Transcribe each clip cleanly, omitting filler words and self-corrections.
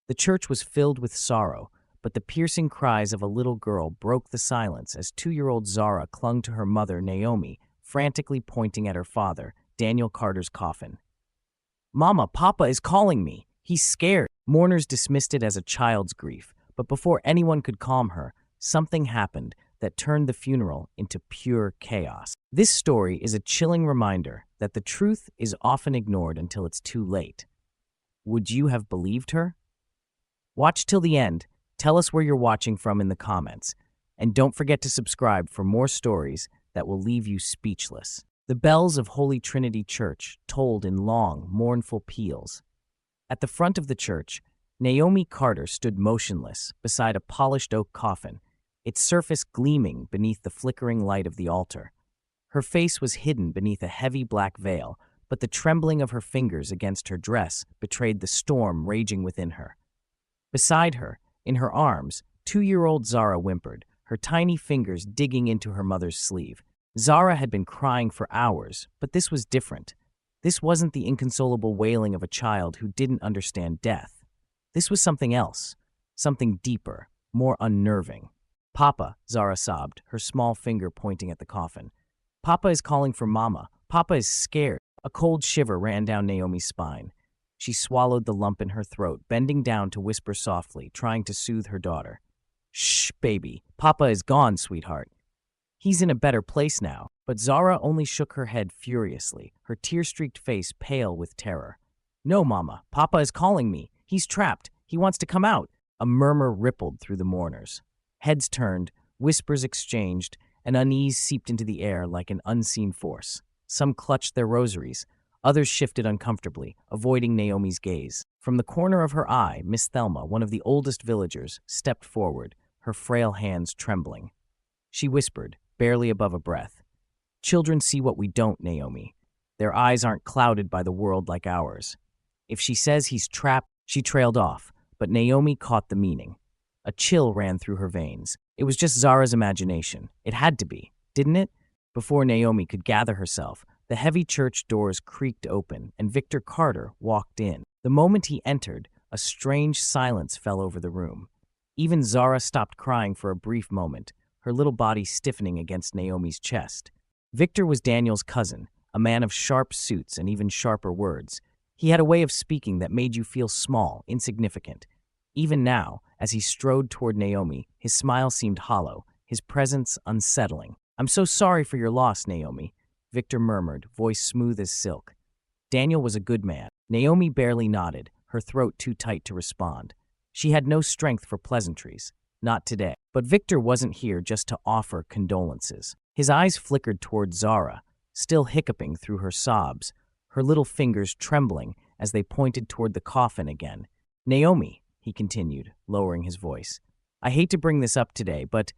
The church was filled with sorrow, but the piercing cries of a little girl broke the silence as 2-year-old Zara clung to her mother, Naomi, frantically pointing at her father, Daniel Carter's coffin. "Mama, Papa is calling me. He's scared." Mourners dismissed it as a child's grief, but before anyone could calm her, something happened that turned the funeral into pure chaos. This story is a chilling reminder that the truth is often ignored until it's too late. Would you have believed her? Watch till the end. Tell us where you're watching from in the comments. And don't forget to subscribe for more stories that will leave you speechless. The bells of Holy Trinity Church tolled in long, mournful peals. At the front of the church, Naomi Carter stood motionless beside a polished oak coffin, its surface gleaming beneath the flickering light of the altar. Her face was hidden beneath a heavy black veil, but the trembling of her fingers against her dress betrayed the storm raging within her. Beside her, in her arms, 2-year-old Zara whimpered, her tiny fingers digging into her mother's sleeve. Zara had been crying for hours, but this was different. This wasn't the inconsolable wailing of a child who didn't understand death. This was something else, something deeper, more unnerving. "Papa," Zara sobbed, her small finger pointing at the coffin. "Papa is calling for Mama. Papa is scared." A cold shiver ran down Naomi's spine. She swallowed the lump in her throat, bending down to whisper softly, trying to soothe her daughter. "Shh, baby. Papa is gone, sweetheart. He's in a better place now." But Zara only shook her head furiously, her tear-streaked face pale with terror. "No, Mama. Papa is calling me. He's trapped. He wants to come out." A murmur rippled through the mourners. Heads turned, whispers exchanged, and unease seeped into the air like an unseen force. Some clutched their rosaries. Others shifted uncomfortably, avoiding Naomi's gaze. From the corner of her eye, Miss Thelma, one of the oldest villagers, stepped forward, her frail hands trembling. She whispered, barely above a breath, "Children see what we don't, Naomi. Their eyes aren't clouded by the world like ours. If she says he's trapped," she trailed off, but Naomi caught the meaning. A chill ran through her veins. It was just Zara's imagination. It had to be, didn't it? Before Naomi could gather herself, the heavy church doors creaked open, and Victor Carter walked in. The moment he entered, a strange silence fell over the room. Even Zara stopped crying for a brief moment, her little body stiffening against Naomi's chest. Victor was Daniel's cousin, a man of sharp suits and even sharper words. He had a way of speaking that made you feel small, insignificant. Even now, as he strode toward Naomi, his smile seemed hollow, his presence unsettling. "I'm so sorry for your loss, Naomi," Victor murmured, voice smooth as silk. Daniel was a good man. Naomi barely nodded, her throat too tight to respond. She had no strength for pleasantries. Not today. But Victor wasn't here just to offer condolences. His eyes flickered toward Zara, still hiccuping through her sobs, her little fingers trembling as they pointed toward the coffin again. "Naomi," he continued, lowering his voice, "I hate to bring this up today, but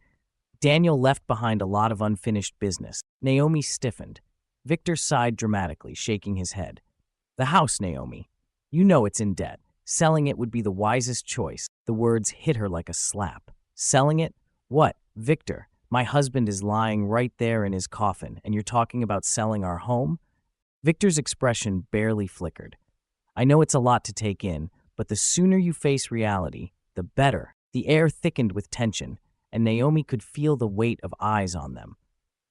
Daniel left behind a lot of unfinished business." Naomi stiffened. Victor sighed dramatically, shaking his head. "The house, Naomi. You know it's in debt. Selling it would be the wisest choice." The words hit her like a slap. "Selling it? What? Victor, my husband is lying right there in his coffin, and you're talking about selling our home?" Victor's expression barely flickered. "I know it's a lot to take in, but the sooner you face reality, the better." The air thickened with tension, and Naomi could feel the weight of eyes on them.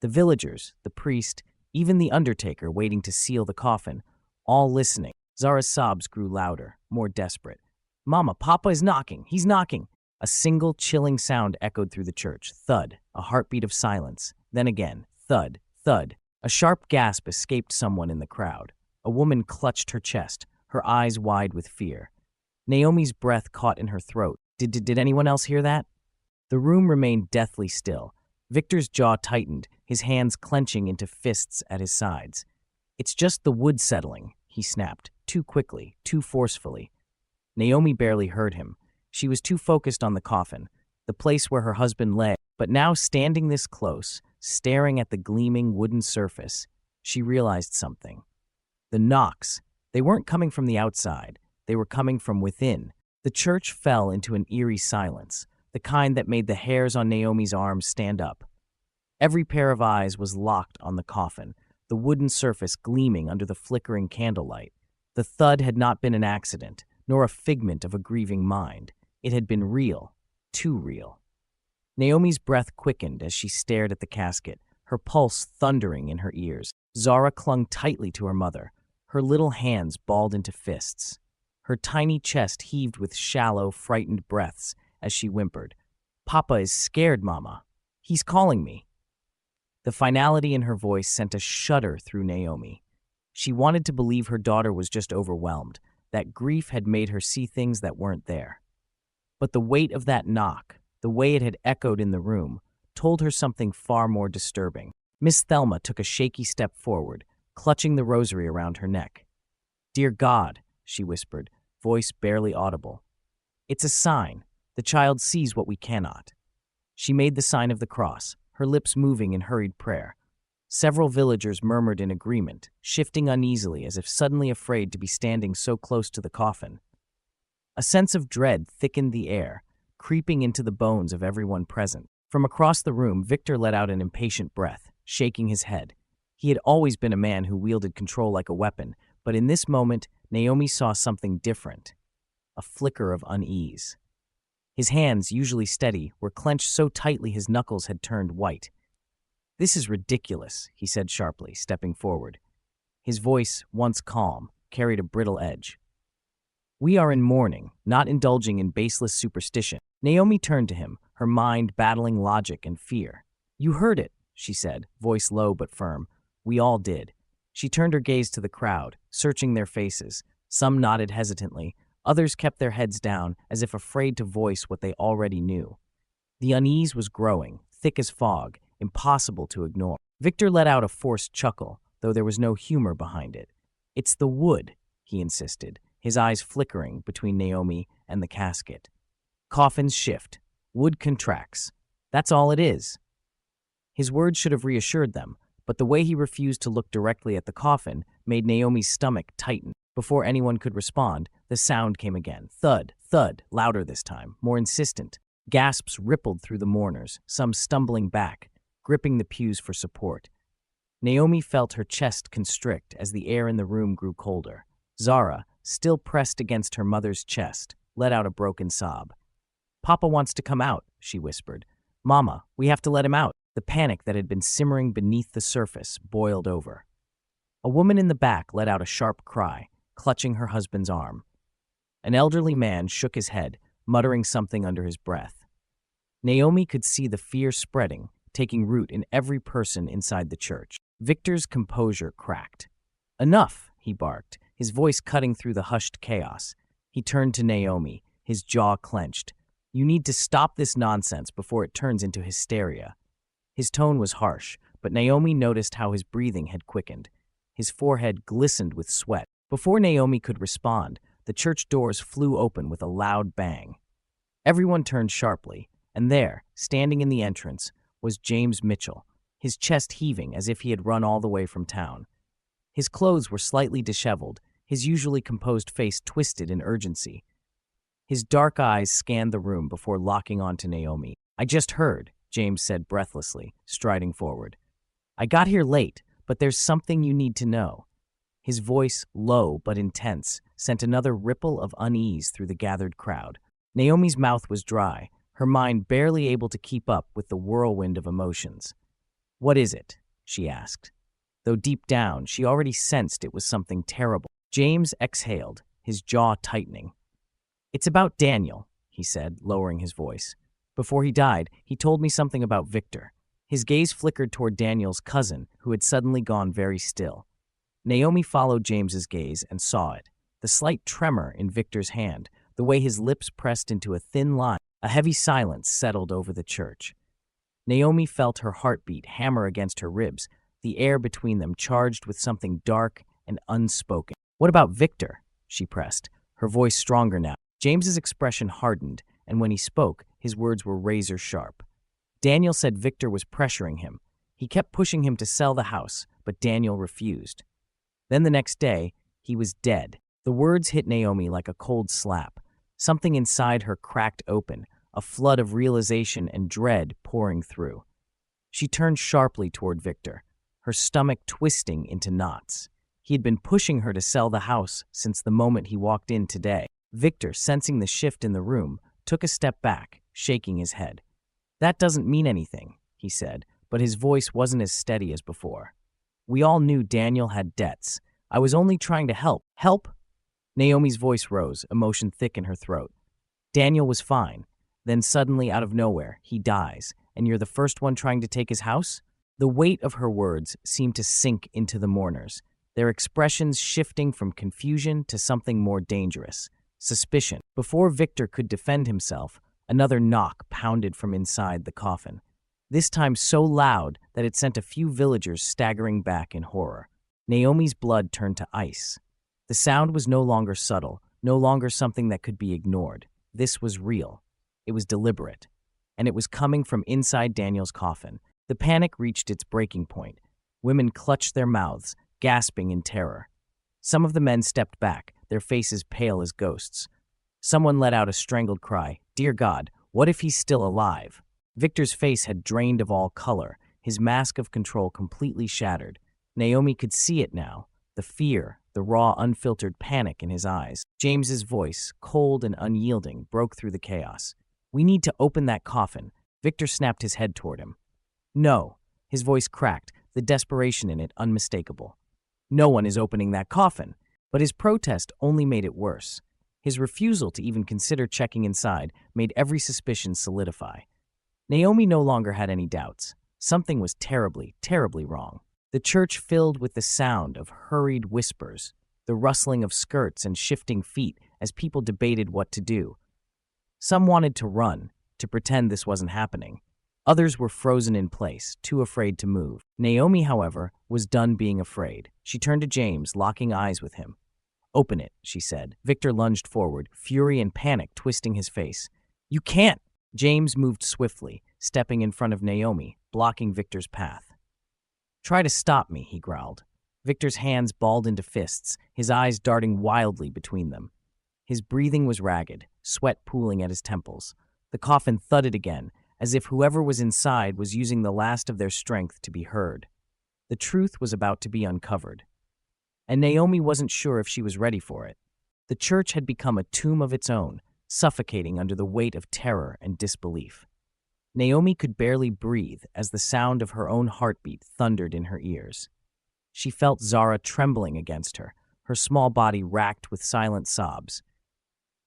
The villagers, the priest, even the undertaker waiting to seal the coffin, all listening. Zara's sobs grew louder, more desperate. "Mama, Papa is knocking. He's knocking." A single chilling sound echoed through the church. Thud, a heartbeat of silence. Then again, thud, thud. A sharp gasp escaped someone in the crowd. A woman clutched her chest, her eyes wide with fear. Naomi's breath caught in her throat. Did anyone else hear that? The room remained deathly still. Victor's jaw tightened, his hands clenching into fists at his sides. "It's just the wood settling," he snapped, too quickly, too forcefully. Naomi barely heard him. She was too focused on the coffin, the place where her husband lay. But now, standing this close, staring at the gleaming wooden surface, she realized something. The knocks, they weren't coming from the outside. They were coming from within. The church fell into an eerie silence, the kind that made the hairs on Naomi's arms stand up. Every pair of eyes was locked on the coffin, the wooden surface gleaming under the flickering candlelight. The thud had not been an accident, nor a figment of a grieving mind. It had been real, too real. Naomi's breath quickened as she stared at the casket, her pulse thundering in her ears. Zara clung tightly to her mother, her little hands balled into fists. Her tiny chest heaved with shallow, frightened breaths as she whimpered, "Papa is scared, Mama. He's calling me." The finality in her voice sent a shudder through Naomi. She wanted to believe her daughter was just overwhelmed, that grief had made her see things that weren't there. But the weight of that knock, the way it had echoed in the room, told her something far more disturbing. Miss Thelma took a shaky step forward, clutching the rosary around her neck. "Dear God," she whispered, voice barely audible. "It's a sign. The child sees what we cannot." She made the sign of the cross, her lips moving in hurried prayer. Several villagers murmured in agreement, shifting uneasily as if suddenly afraid to be standing so close to the coffin. A sense of dread thickened the air, creeping into the bones of everyone present. From across the room, Victor let out an impatient breath, shaking his head. He had always been a man who wielded control like a weapon, but in this moment, Naomi saw something different, a flicker of unease. His hands, usually steady, were clenched so tightly his knuckles had turned white. "This is ridiculous," he said sharply, stepping forward. His voice, once calm, carried a brittle edge. "We are in mourning, not indulging in baseless superstition." Naomi turned to him, her mind battling logic and fear. "You heard it," she said, voice low but firm. "We all did." She turned her gaze to the crowd, searching their faces. Some nodded hesitantly, others kept their heads down, as if afraid to voice what they already knew. The unease was growing, thick as fog, impossible to ignore. Victor let out a forced chuckle, though there was no humor behind it. "It's the wood," he insisted, his eyes flickering between Naomi and the casket. "Coffins shift. Wood contracts. That's all it is." His words should have reassured them, but the way he refused to look directly at the coffin made Naomi's stomach tighten. Before anyone could respond, the sound came again. Thud, thud, louder this time, more insistent. Gasps rippled through the mourners, some stumbling back, gripping the pews for support. Naomi felt her chest constrict as the air in the room grew colder. Zara, still pressed against her mother's chest, let out a broken sob. "Papa wants to come out," she whispered. "Mama, we have to let him out." The panic that had been simmering beneath the surface boiled over. A woman in the back let out a sharp cry, clutching her husband's arm. An elderly man shook his head, muttering something under his breath. Naomi could see the fear spreading, taking root in every person inside the church. Victor's composure cracked. "Enough," he barked, his voice cutting through the hushed chaos. He turned to Naomi, his jaw clenched. "You need to stop this nonsense before it turns into hysteria." His tone was harsh, but Naomi noticed how his breathing had quickened. His forehead glistened with sweat. Before Naomi could respond, the church doors flew open with a loud bang. Everyone turned sharply, and there, standing in the entrance, was James Mitchell, his chest heaving as if he had run all the way from town. His clothes were slightly disheveled, his usually composed face twisted in urgency. His dark eyes scanned the room before locking onto Naomi. "I just heard," James said breathlessly, striding forward. "I got here late, but there's something you need to know." His voice, low but intense, sent another ripple of unease through the gathered crowd. Naomi's mouth was dry, her mind barely able to keep up with the whirlwind of emotions. "What is it?" she asked, though deep down she already sensed it was something terrible. James exhaled, his jaw tightening. "It's about Daniel," he said, lowering his voice. "Before he died, he told me something about Victor." His gaze flickered toward Daniel's cousin, who had suddenly gone very still. Naomi followed James's gaze and saw it, the slight tremor in Victor's hand, the way his lips pressed into a thin line. A heavy silence settled over the church. Naomi felt her heartbeat hammer against her ribs, the air between them charged with something dark and unspoken. "What about Victor?" she pressed, her voice stronger now. James's expression hardened, and when he spoke, his words were razor sharp. "Daniel said Victor was pressuring him. He kept pushing him to sell the house, but Daniel refused. Then the next day, he was dead." The words hit Naomi like a cold slap. Something inside her cracked open, a flood of realization and dread pouring through. She turned sharply toward Victor, her stomach twisting into knots. He had been pushing her to sell the house since the moment he walked in today. Victor, sensing the shift in the room, took a step back, shaking his head. "That doesn't mean anything," he said, but his voice wasn't as steady as before. "We all knew Daniel had debts. I was only trying to help." "Help?" Naomi's voice rose, emotion thick in her throat. "Daniel was fine. Then suddenly, out of nowhere, he dies, and you're the first one trying to take his house?" The weight of her words seemed to sink into the mourners, their expressions shifting from confusion to something more dangerous, suspicion. Before Victor could defend himself, another knock pounded from inside the coffin, this time so loud that it sent a few villagers staggering back in horror. Naomi's blood turned to ice. The sound was no longer subtle, no longer something that could be ignored. This was real. It was deliberate. And it was coming from inside Daniel's coffin. The panic reached its breaking point. Women clutched their mouths, gasping in terror. Some of the men stepped back, their faces pale as ghosts. Someone let out a strangled cry. "Dear God, what if he's still alive?" Victor's face had drained of all color, his mask of control completely shattered. Naomi could see it now, the fear, the raw, unfiltered panic in his eyes. James's voice, cold and unyielding, broke through the chaos. "We need to open that coffin." Victor snapped his head toward him. "No." His voice cracked, the desperation in it unmistakable. "No one is opening that coffin." But his protest only made it worse. His refusal to even consider checking inside made every suspicion solidify. Naomi no longer had any doubts. Something was terribly, terribly wrong. The church filled with the sound of hurried whispers, the rustling of skirts and shifting feet as people debated what to do. Some wanted to run, to pretend this wasn't happening. Others were frozen in place, too afraid to move. Naomi, however, was done being afraid. She turned to James, locking eyes with him. "Open it," she said. Victor lunged forward, fury and panic twisting his face. "You can't!" James moved swiftly, stepping in front of Naomi, blocking Victor's path. "Try to stop me," he growled. Victor's hands balled into fists, his eyes darting wildly between them. His breathing was ragged, sweat pooling at his temples. The coffin thudded again, as if whoever was inside was using the last of their strength to be heard. The truth was about to be uncovered. And Naomi wasn't sure if she was ready for it. The church had become a tomb of its own, suffocating under the weight of terror and disbelief. Naomi could barely breathe as the sound of her own heartbeat thundered in her ears. She felt Zara trembling against her, her small body racked with silent sobs.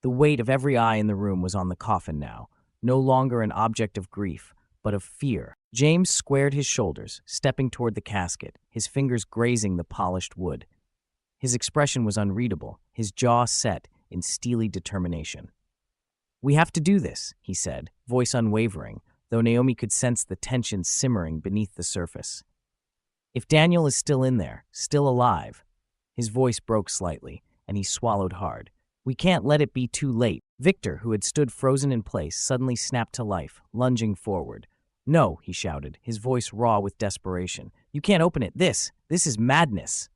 The weight of every eye in the room was on the coffin now, no longer an object of grief, but of fear. James squared his shoulders, stepping toward the casket, his fingers grazing the polished wood. His expression was unreadable, his jaw set in steely determination. "We have to do this," he said, voice unwavering, though Naomi could sense the tension simmering beneath the surface. "If Daniel is still in there, still alive," his voice broke slightly, and he swallowed hard. "We can't let it be too late." Victor, who had stood frozen in place, suddenly snapped to life, lunging forward. "No," he shouted, his voice raw with desperation. "You can't open it. This is madness."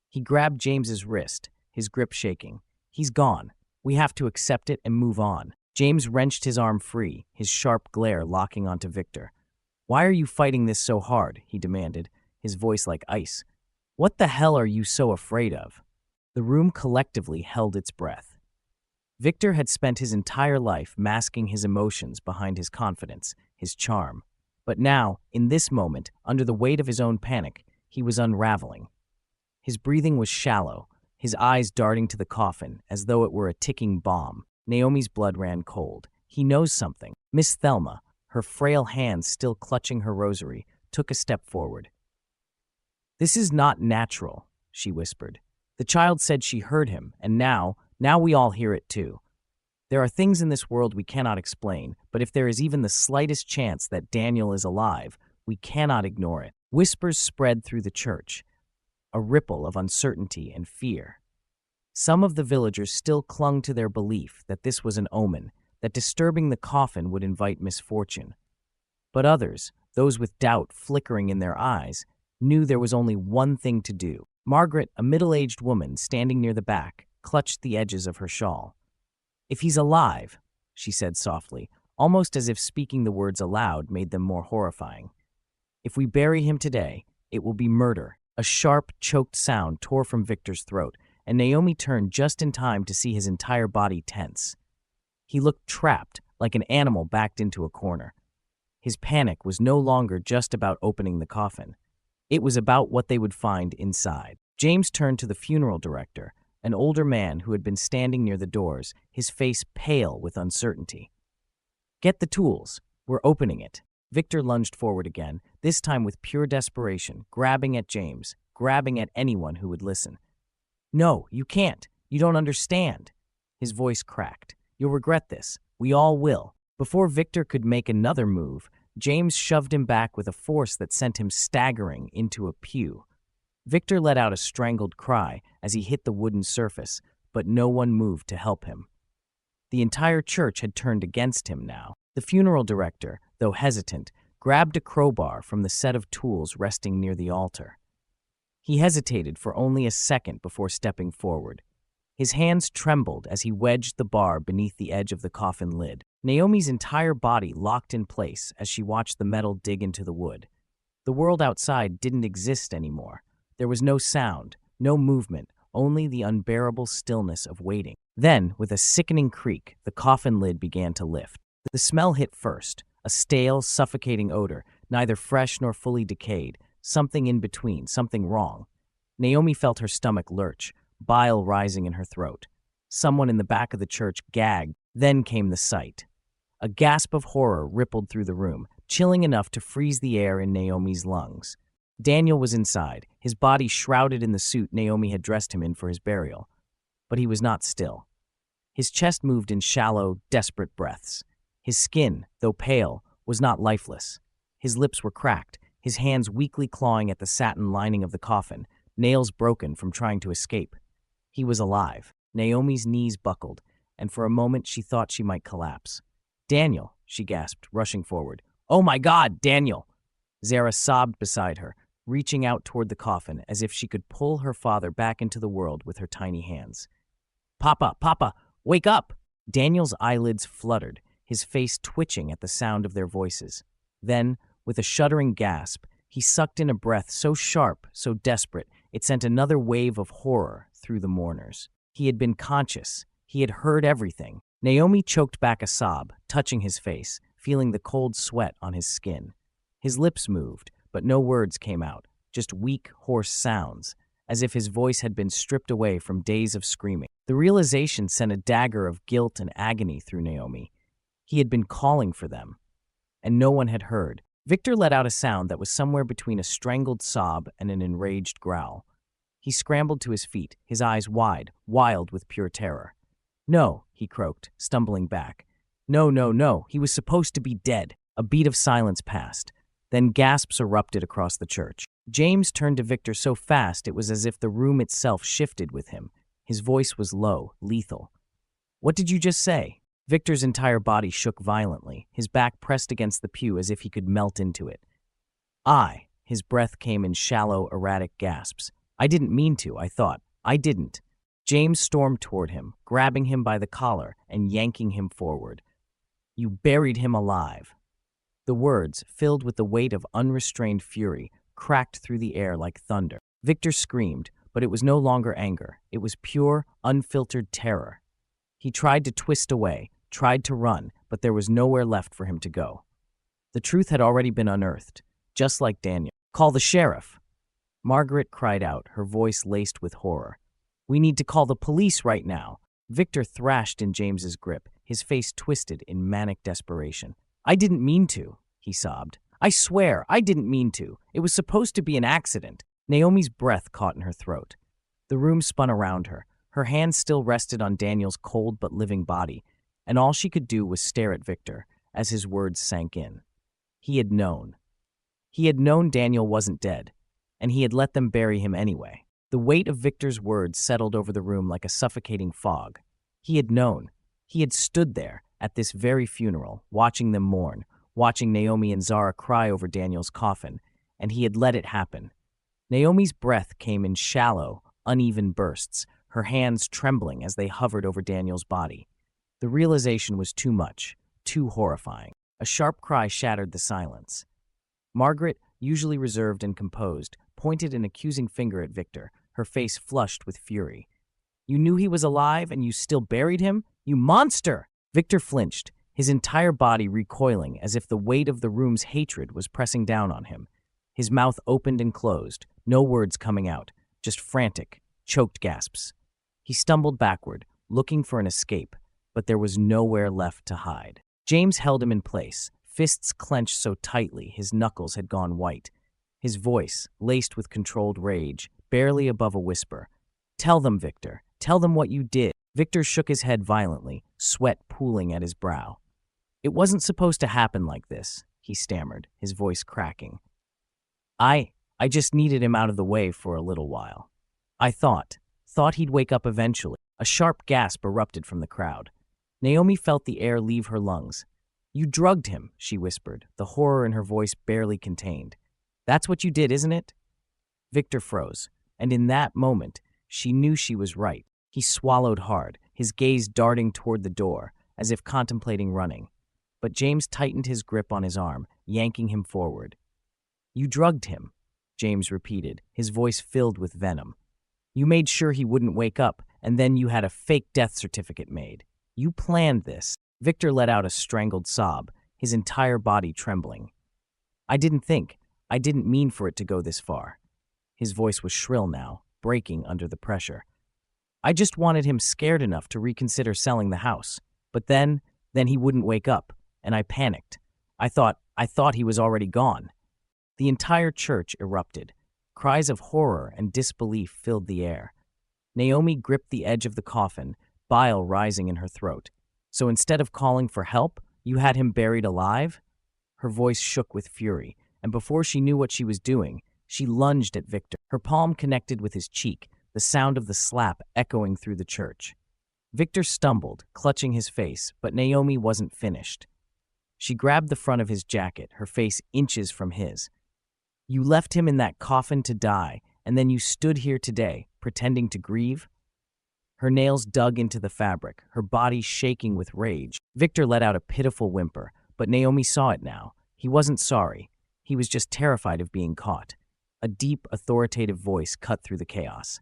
He grabbed James's wrist, his grip shaking. "He's gone. We have to accept it and move on." James wrenched his arm free, his sharp glare locking onto Victor. "Why are you fighting this so hard?" he demanded, his voice like ice. "What the hell are you so afraid of?" The room collectively held its breath. Victor had spent his entire life masking his emotions behind his confidence, his charm. But now, in this moment, under the weight of his own panic, he was unraveling. His breathing was shallow, his eyes darting to the coffin as though it were a ticking bomb. Naomi's blood ran cold. "He knows something." Miss Thelma, her frail hands still clutching her rosary, took a step forward. "This is not natural," she whispered. "The child said she heard him, and now we all hear it too. There are things in this world we cannot explain, but if there is even the slightest chance that Daniel is alive, we cannot ignore it." Whispers spread through the church, a ripple of uncertainty and fear. Some of the villagers still clung to their belief that this was an omen, that disturbing the coffin would invite misfortune. But others, those with doubt flickering in their eyes, knew there was only one thing to do. Margaret, a middle-aged woman standing near the back, clutched the edges of her shawl. "If he's alive," she said softly, almost as if speaking the words aloud made them more horrifying. "If we bury him today, it will be murder." A sharp, choked sound tore from Victor's throat, and Naomi turned just in time to see his entire body tense. He looked trapped, like an animal backed into a corner. His panic was no longer just about opening the coffin. It was about what they would find inside. James turned to the funeral director, an older man who had been standing near the doors, his face pale with uncertainty. "Get the tools. We're opening it." Victor lunged forward again, this time with pure desperation, grabbing at James, grabbing at anyone who would listen. "No, you can't. You don't understand." His voice cracked. "You'll regret this. We all will." Before Victor could make another move, James shoved him back with a force that sent him staggering into a pew. Victor let out a strangled cry as he hit the wooden surface, but no one moved to help him. The entire church had turned against him now. The funeral director, though hesitant, grabbed a crowbar from the set of tools resting near the altar. He hesitated for only a second before stepping forward. His hands trembled as he wedged the bar beneath the edge of the coffin lid. Naomi's entire body locked in place as she watched the metal dig into the wood. The world outside didn't exist anymore. There was no sound, no movement, only the unbearable stillness of waiting. Then, with a sickening creak, the coffin lid began to lift. The smell hit first, a stale, suffocating odor, neither fresh nor fully decayed, something in between, something wrong. Naomi felt her stomach lurch, bile rising in her throat. Someone in the back of the church gagged. Then came the sight. A gasp of horror rippled through the room, chilling enough to freeze the air in Naomi's lungs. Daniel was inside, his body shrouded in the suit Naomi had dressed him in for his burial. But he was not still. His chest moved in shallow, desperate breaths. His skin, though pale, was not lifeless. His lips were cracked, his hands weakly clawing at the satin lining of the coffin, nails broken from trying to escape. He was alive. Naomi's knees buckled, and for a moment she thought she might collapse. "Daniel," she gasped, rushing forward. "Oh my God, Daniel!" Zara sobbed beside her, reaching out toward the coffin as if she could pull her father back into the world with her tiny hands. "Papa, Papa, wake up!" Daniel's eyelids fluttered, his face twitching at the sound of their voices. Then, with a shuddering gasp, he sucked in a breath so sharp, so desperate, it sent another wave of horror through the mourners. He had been conscious. He had heard everything. Naomi choked back a sob, touching his face, feeling the cold sweat on his skin. His lips moved, but no words came out, just weak, hoarse sounds, as if his voice had been stripped away from days of screaming. The realization sent a dagger of guilt and agony through Naomi. He had been calling for them, and no one had heard. Victor let out a sound that was somewhere between a strangled sob and an enraged growl. He scrambled to his feet, his eyes wide, wild with pure terror. "No," he croaked, stumbling back. "No, no, no, he was supposed to be dead." A beat of silence passed. Then gasps erupted across the church. James turned to Victor so fast it was as if the room itself shifted with him. His voice was low, lethal. "What did you just say?" Victor's entire body shook violently, his back pressed against the pew as if he could melt into it. His breath came in shallow, erratic gasps. "I didn't mean to, I thought. I didn't." James stormed toward him, grabbing him by the collar and yanking him forward. "You buried him alive." The words, filled with the weight of unrestrained fury, cracked through the air like thunder. Victor screamed, but it was no longer anger. It was pure, unfiltered terror. He tried to twist away, tried to run, but there was nowhere left for him to go. The truth had already been unearthed, just like Daniel. "Call the sheriff!" Margaret cried out, her voice laced with horror. "We need to call the police right now." Victor thrashed in James's grip, his face twisted in manic desperation. "I didn't mean to," he sobbed. "I swear, I didn't mean to. It was supposed to be an accident." Naomi's breath caught in her throat. The room spun around her. Her hands still rested on Daniel's cold but living body, and all she could do was stare at Victor as his words sank in. He had known. He had known Daniel wasn't dead, and he had let them bury him anyway. The weight of Victor's words settled over the room like a suffocating fog. He had known. He had stood there, at this very funeral, watching them mourn, watching Naomi and Zara cry over Daniel's coffin, and he had let it happen. Naomi's breath came in shallow, uneven bursts, her hands trembling as they hovered over Daniel's body. The realization was too much, too horrifying. A sharp cry shattered the silence. Margaret, usually reserved and composed, pointed an accusing finger at Victor, her face flushed with fury. You knew he was alive and you still buried him? You monster!" Victor flinched, his entire body recoiling as if the weight of the room's hatred was pressing down on him. His mouth opened and closed, no words coming out, just frantic, choked gasps. He stumbled backward, looking for an escape, but there was nowhere left to hide. James held him in place, fists clenched so tightly his knuckles had gone white. His voice, laced with controlled rage, barely above a whisper. "Tell them, Victor. Tell them what you did." Victor shook his head violently, sweat pooling at his brow. "It wasn't supposed to happen like this," he stammered, his voice cracking. I just needed him out of the way for a little while. I thought he'd wake up eventually." A sharp gasp erupted from the crowd. Naomi felt the air leave her lungs. "You drugged him," she whispered, the horror in her voice barely contained. "That's what you did, isn't it?" Victor froze, and in that moment, she knew she was right. He swallowed hard, his gaze darting toward the door, as if contemplating running. But James tightened his grip on his arm, yanking him forward. "You drugged him," James repeated, his voice filled with venom. "You made sure he wouldn't wake up, and then you had a fake death certificate made. You planned this." Victor let out a strangled sob, his entire body trembling. I didn't mean for it to go this far." His voice was shrill now, breaking under the pressure. "I just wanted him scared enough to reconsider selling the house. But then he wouldn't wake up, and I panicked. I thought he was already gone." The entire church erupted. Cries of horror and disbelief filled the air. Naomi gripped the edge of the coffin, bile rising in her throat. "So instead of calling for help, you had him buried alive?" Her voice shook with fury, and before she knew what she was doing, she lunged at Victor. Her palm connected with his cheek, the sound of the slap echoing through the church. Victor stumbled, clutching his face, but Naomi wasn't finished. She grabbed the front of his jacket, her face inches from his. "You left him in that coffin to die, and then you stood here today, pretending to grieve?" Her nails dug into the fabric, her body shaking with rage. Victor let out a pitiful whimper, but Naomi saw it now. He wasn't sorry. He was just terrified of being caught. A deep, authoritative voice cut through the chaos.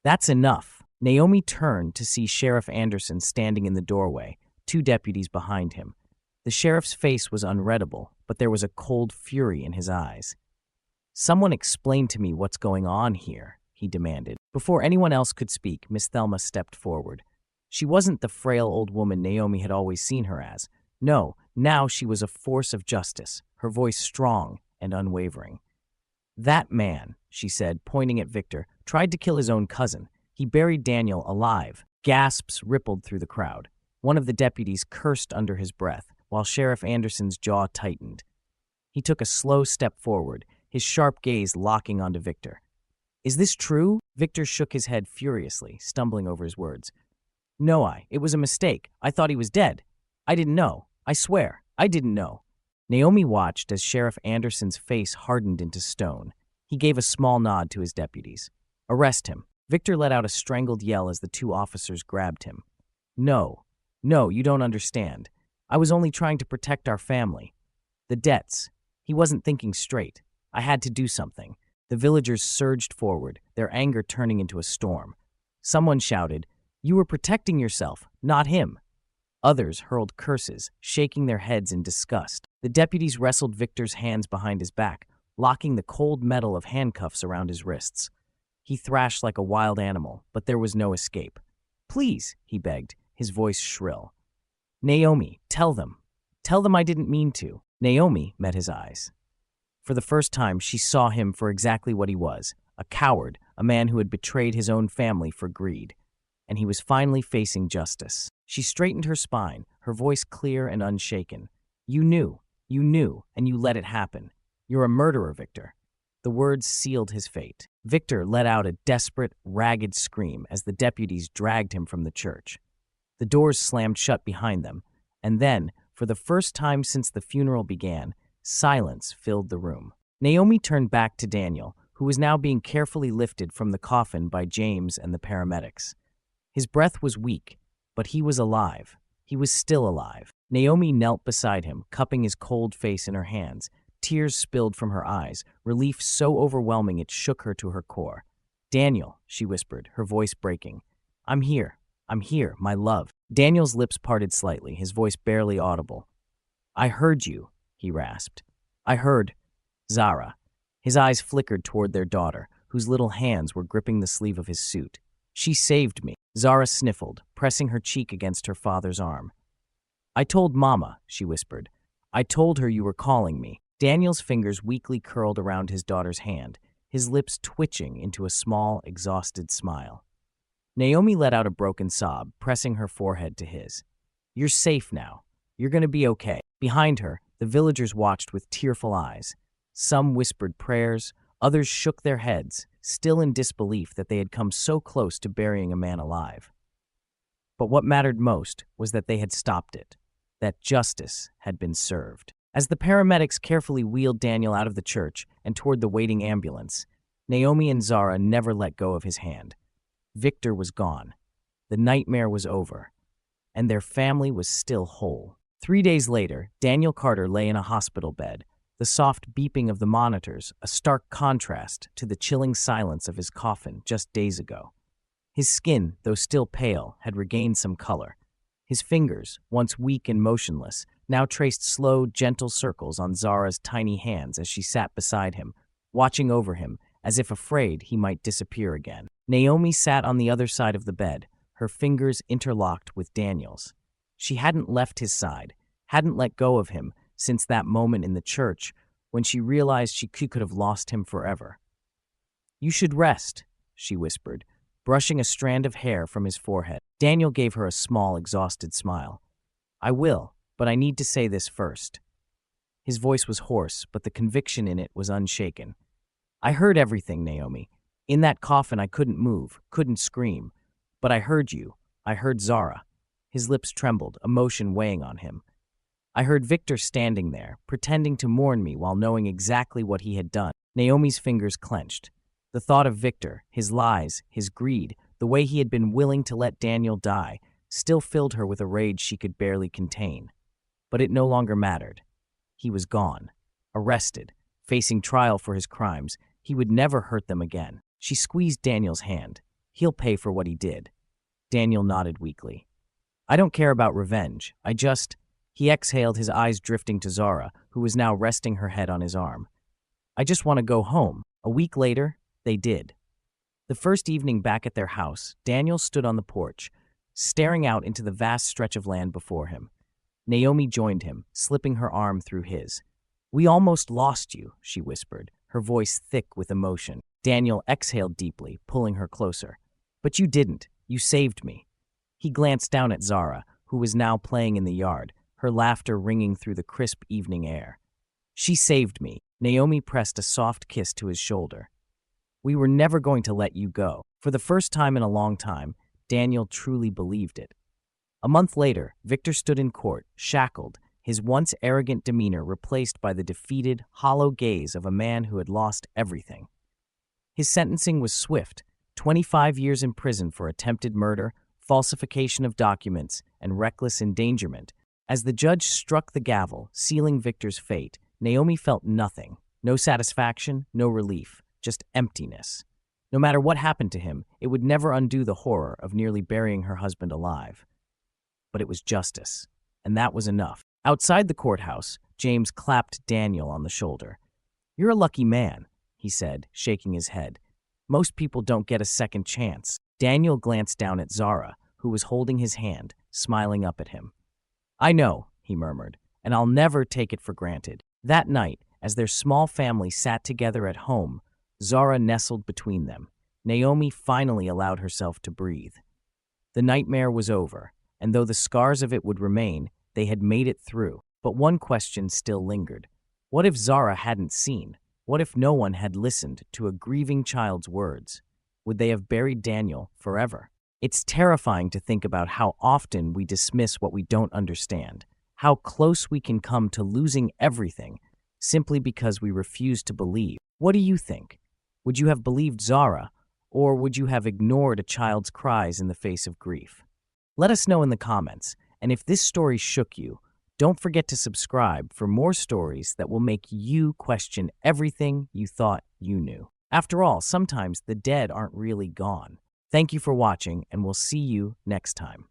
"That's enough." Naomi turned to see Sheriff Anderson standing in the doorway, 2 deputies behind him. The sheriff's face was unreadable, but there was a cold fury in his eyes. "Someone explain to me what's going on here," he demanded. Before anyone else could speak, Miss Thelma stepped forward. She wasn't the frail old woman Naomi had always seen her as. No, now she was a force of justice, her voice strong and unwavering. "That man," she said, pointing at Victor, "tried to kill his own cousin. He buried Daniel alive." Gasps rippled through the crowd. One of the deputies cursed under his breath, while Sheriff Anderson's jaw tightened. He took a slow step forward, his sharp gaze locking onto Victor. "Is this true?" Victor shook his head furiously, stumbling over his words. "No, it was a mistake. I thought he was dead. I didn't know. I swear, I didn't know." Naomi watched as Sheriff Anderson's face hardened into stone. He gave a small nod to his deputies. "Arrest him." Victor let out a strangled yell as the 2 officers grabbed him. No, you don't understand. I was only trying to protect our family. The debts. He wasn't thinking straight. I had to do something." The villagers surged forward, their anger turning into a storm. Someone shouted, "You were protecting yourself, not him." Others hurled curses, shaking their heads in disgust. The deputies wrestled Victor's hands behind his back, locking the cold metal of handcuffs around his wrists. He thrashed like a wild animal, but there was no escape. "Please," he begged, his voice shrill. "Naomi, tell them. Tell them I didn't mean to." Naomi met his eyes. For the first time, she saw him for exactly what he was, a coward, a man who had betrayed his own family for greed. And he was finally facing justice. She straightened her spine, her voice clear and unshaken. You knew, and you let it happen. You're a murderer, Victor." The words sealed his fate. Victor let out a desperate, ragged scream as the deputies dragged him from the church. The doors slammed shut behind them, and then, for the first time since the funeral began, silence filled the room. Naomi turned back to Daniel, who was now being carefully lifted from the coffin by James and the paramedics. His breath was weak, but he was alive. He was still alive. Naomi knelt beside him, cupping his cold face in her hands. Tears spilled from her eyes, relief so overwhelming it shook her to her core. "Daniel," she whispered, her voice breaking, I'm here. I'm here, my love." Daniel's lips parted slightly, his voice barely audible. "I heard you," he rasped. "I heard Zara." His eyes flickered toward their daughter, whose little hands were gripping the sleeve of his suit. "She saved me." Zara sniffled, pressing her cheek against her father's arm. "I told Mama," she whispered. "I told her you were calling me." Daniel's fingers weakly curled around his daughter's hand, his lips twitching into a small, exhausted smile. Naomi let out a broken sob, pressing her forehead to his. "You're safe now. You're going to be okay." Behind her, the villagers watched with tearful eyes. Some whispered prayers, others shook their heads, still in disbelief that they had come so close to burying a man alive. But what mattered most was that they had stopped it, that justice had been served. As the paramedics carefully wheeled Daniel out of the church and toward the waiting ambulance, Naomi and Zara never let go of his hand. Victor was gone. The nightmare was over. And their family was still whole. 3 days later, Daniel Carter lay in a hospital bed, the soft beeping of the monitors a stark contrast to the chilling silence of his coffin just days ago. His skin, though still pale, had regained some color. His fingers, once weak and motionless, now traced slow, gentle circles on Zara's tiny hands as she sat beside him, watching over him, as if afraid he might disappear again. Naomi sat on the other side of the bed, her fingers interlocked with Daniel's. She hadn't left his side, hadn't let go of him since that moment in the church when she realized she could have lost him forever. "You should rest," she whispered, brushing a strand of hair from his forehead. Daniel gave her a small, exhausted smile. "I will, but I need to say this first." His voice was hoarse, but the conviction in it was unshaken. "I heard everything, Naomi. In that coffin I couldn't move, couldn't scream. But I heard you. I heard Zara." His lips trembled, emotion weighing on him. "I heard Victor standing there, pretending to mourn me while knowing exactly what he had done." Naomi's fingers clenched. The thought of Victor, his lies, his greed, the way he had been willing to let Daniel die, still filled her with a rage she could barely contain. But it no longer mattered. He was gone, arrested, facing trial for his crimes. He would never hurt them again. She squeezed Daniel's hand. "He'll pay for what he did." Daniel nodded weakly. "I don't care about revenge. He exhaled, his eyes drifting to Zara, who was now resting her head on his arm. "I just want to go home." A week later, they did. The first evening back at their house, Daniel stood on the porch, staring out into the vast stretch of land before him. Naomi joined him, slipping her arm through his. "We almost lost you," she whispered, her voice thick with emotion. Daniel exhaled deeply, pulling her closer. "But you didn't. You saved me." He glanced down at Zara, who was now playing in the yard, her laughter ringing through the crisp evening air. "She saved me." Naomi pressed a soft kiss to his shoulder. "We were never going to let you go." For the first time in a long time, Daniel truly believed it. A month later, Victor stood in court, shackled, his once arrogant demeanor replaced by the defeated, hollow gaze of a man who had lost everything. His sentencing was swift, 25 years in prison for attempted murder, falsification of documents, and reckless endangerment. As the judge struck the gavel, sealing Victor's fate, Naomi felt nothing. No satisfaction, no relief, just emptiness. No matter what happened to him, it would never undo the horror of nearly burying her husband alive. But it was justice, and that was enough. Outside the courthouse, James clapped Daniel on the shoulder. "You're a lucky man," he said, shaking his head. "Most people don't get a second chance." Daniel glanced down at Zara, who was holding his hand, smiling up at him. "I know," he murmured, "and I'll never take it for granted." That night, as their small family sat together at home, Zara nestled between them. Naomi finally allowed herself to breathe. The nightmare was over, and though the scars of it would remain, they had made it through. But one question still lingered. What if Zara hadn't seen? What if no one had listened to a grieving child's words? Would they have buried Daniel forever? It's terrifying to think about how often we dismiss what we don't understand, how close we can come to losing everything simply because we refuse to believe. What do you think? Would you have believed Zara, or would you have ignored a child's cries in the face of grief? Let us know in the comments, and if this story shook you, don't forget to subscribe for more stories that will make you question everything you thought you knew. After all, sometimes the dead aren't really gone. Thank you for watching, and we'll see you next time.